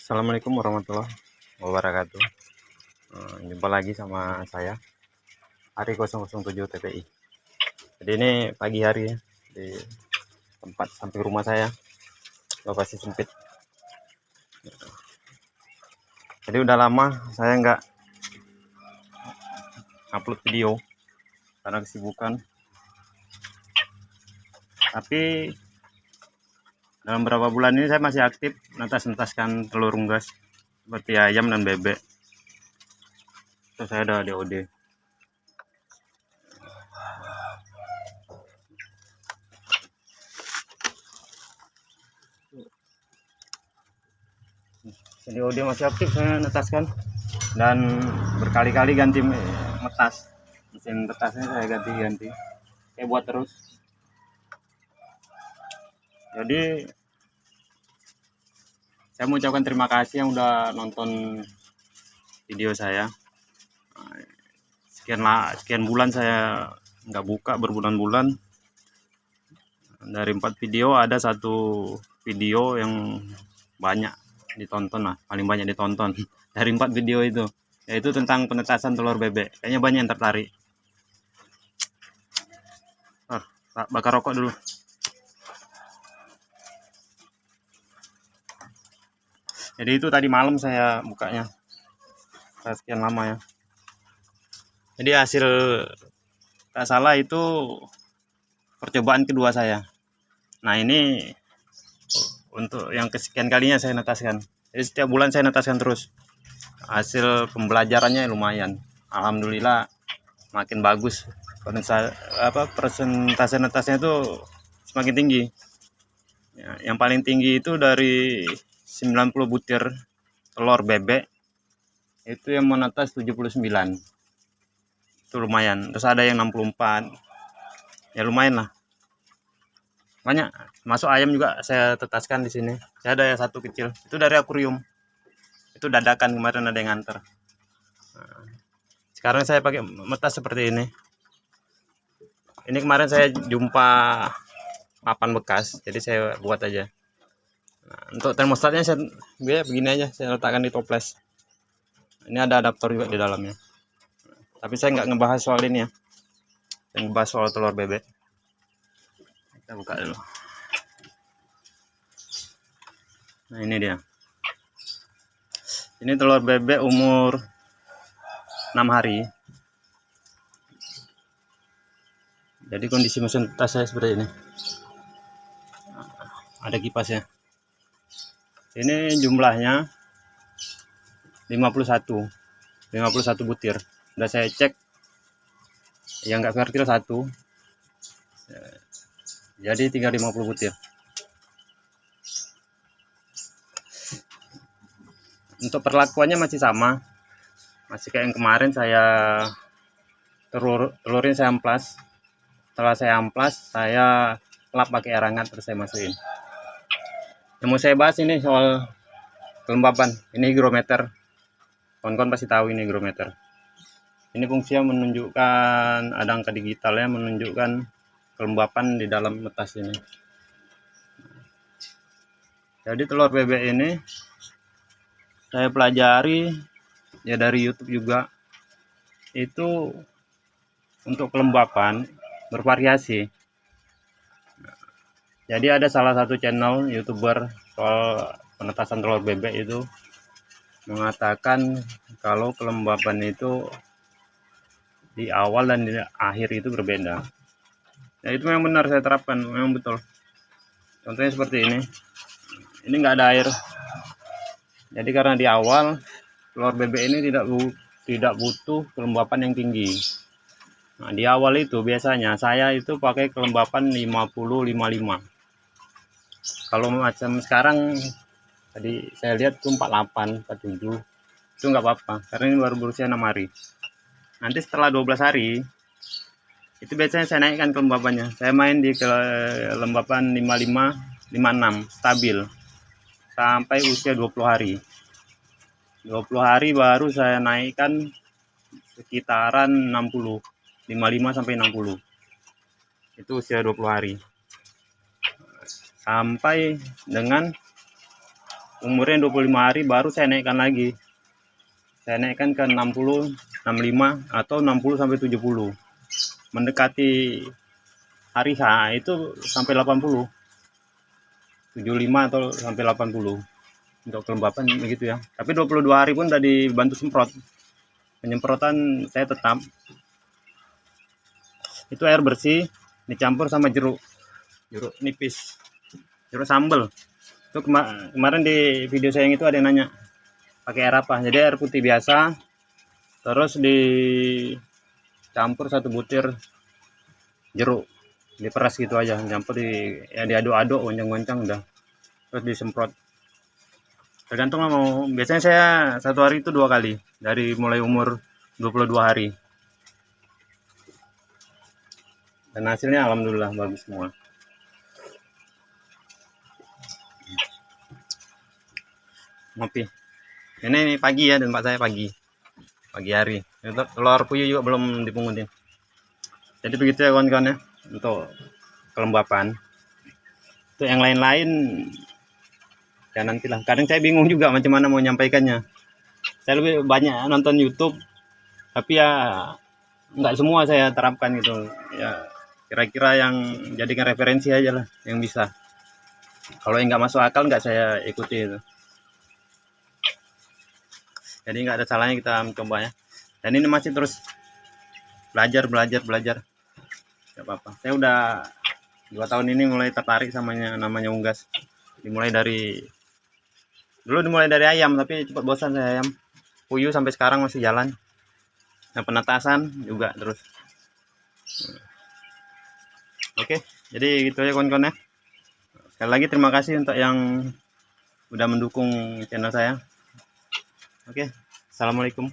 Assalamualaikum warahmatullahi wabarakatuh. Jumpa lagi sama saya Ari 007 TPI. Jadi ini pagi hari ya, di tempat samping rumah saya, lokasi sempit. Jadi udah lama saya nggak upload video karena kesibukan. Tapi dalam beberapa bulan ini saya masih aktif netas-netaskan telur unggas seperti ayam dan bebek. Terus saya ada DOD. DOD masih aktif saya netaskan dan berkali-kali ganti metas. Mesin tetasnya saya ganti-ganti. Saya buat terus. Jadi saya mau ucapkan terima kasih yang udah nonton video saya. Sekian bulan saya nggak buka, berbulan-bulan. Dari 4 video ada satu video yang banyak ditonton lah, paling banyak ditonton dari 4 video itu, yaitu tentang penetasan telur bebek. Kayaknya banyak yang tertarik. Bakar rokok dulu. Jadi itu tadi malam saya bukanya, sekian lama ya. Jadi hasil tak salah itu percobaan kedua saya. Nah ini untuk yang kesekian kalinya saya netaskan. Jadi setiap bulan saya netaskan terus. Hasil pembelajarannya lumayan. Alhamdulillah makin bagus. Persentase netasnya itu semakin tinggi. Ya, yang paling tinggi itu dari 90 butir telur bebek itu yang menetas 79. Itu lumayan. Terus ada yang 64. Ya lumayan lah. Banyak. Masuk ayam juga saya tetaskan di sini. Saya ada yang satu kecil. Itu dari akuarium. Itu dadakan, kemarin ada yang nganter. Nah, sekarang saya pakai metas seperti ini. Ini kemarin saya jumpa papan bekas, jadi saya buat aja. Nah, untuk termostatnya saya begini aja, saya letakkan di toples. Ini ada adaptor juga di dalamnya. Tapi saya nggak ngebahas soal ini ya. Saya ngebahas soal telur bebek. Kita buka dulu. Nah ini dia. Ini telur bebek umur 6 hari. Jadi kondisi mesin tetas saya seperti ini. Ada kipasnya. Ini jumlahnya 51 butir. Sudah saya cek. Yang nggak fertil 1. Jadi 350 butir. Untuk perlakuannya masih sama. Masih kayak yang kemarin saya telurin saya amplas. Setelah saya amplas, saya lap pakai air hangat terus saya masukin. Yang mau saya bahas ini soal kelembapan. Ini hygrometer. Kawan-kawan pasti tahu ini hygrometer. Ini fungsinya menunjukkan, ada angka digitalnya menunjukkan kelembapan di dalam metas ini. Jadi telur bebek ini saya pelajari ya dari YouTube juga. Itu untuk kelembapan bervariasi. Jadi ada salah satu channel YouTuber soal penetasan telur bebek itu mengatakan kalau kelembapan itu di awal dan di akhir itu berbeda. Ya itu memang benar, saya terapkan, memang betul. Contohnya seperti ini. Ini nggak ada air. Jadi karena di awal telur bebek ini tidak butuh kelembapan yang tinggi. Nah, di awal itu biasanya saya itu pakai kelembapan 50-55. Kalau macam sekarang tadi saya lihat itu 48, 47. Itu nggak apa-apa karena ini baru berusia 6 hari. Nanti setelah 12 hari itu biasanya saya naikkan kelembapannya. Saya main di kelembapan 55, 56 stabil sampai usia 20 hari. 20 hari baru saya naikkan sekitaran 60. 55 sampai 60. Itu usia 20 hari. Sampai dengan umurnya 25 hari baru saya naikkan lagi. Saya naikkan ke 60, 65 atau 60 sampai 70. Mendekati hari H itu sampai 80. 75 atau sampai 80 untuk kelembapan begitu ya. Tapi 22 hari pun udah dibantu semprot. Penyemprotan saya tetap. Itu air bersih dicampur sama jeruk nipis, jeruk sambal. Itu kemarin di video saya yang itu ada yang nanya pakai air apa. Jadi air putih biasa, terus dicampur 1 butir jeruk, diperas gitu aja, campur diaduk-aduk, goncang-goncang udah, terus disemprot. Tergantung lah mau. Biasanya saya 1 hari itu 2 kali dari mulai umur 22 hari. Dan hasilnya alhamdulillah bagus semua. Ngopi. Ini pagi ya, dan Pak saya pagi hari. Telur puyuh juga belum dipungutin. Jadi begitu ya kawan-kawan ya untuk kelembapan. Untuk yang lain-lain ya nantilah. Kadang saya bingung juga macam mana mau nyampaikannya. Saya lebih banyak nonton YouTube, tapi ya nggak semua saya terapkan gitu. Ya kira-kira yang jadikan referensi aja lah yang bisa. Kalau yang nggak masuk akal nggak saya ikuti itu. Jadi nggak ada salahnya kita mencoba ya. Dan ini masih terus belajar. Gak apa-apa. Saya udah 2 tahun ini mulai tertarik sama namanya unggas. Dimulai dari ayam, tapi cepat bosan saya ayam. Puyuh sampai sekarang masih jalan. Nah, penetasan juga terus. Oke, jadi gitu ya kawan-kawan ya. Sekali lagi terima kasih untuk yang udah mendukung channel saya. Oke, assalamualaikum.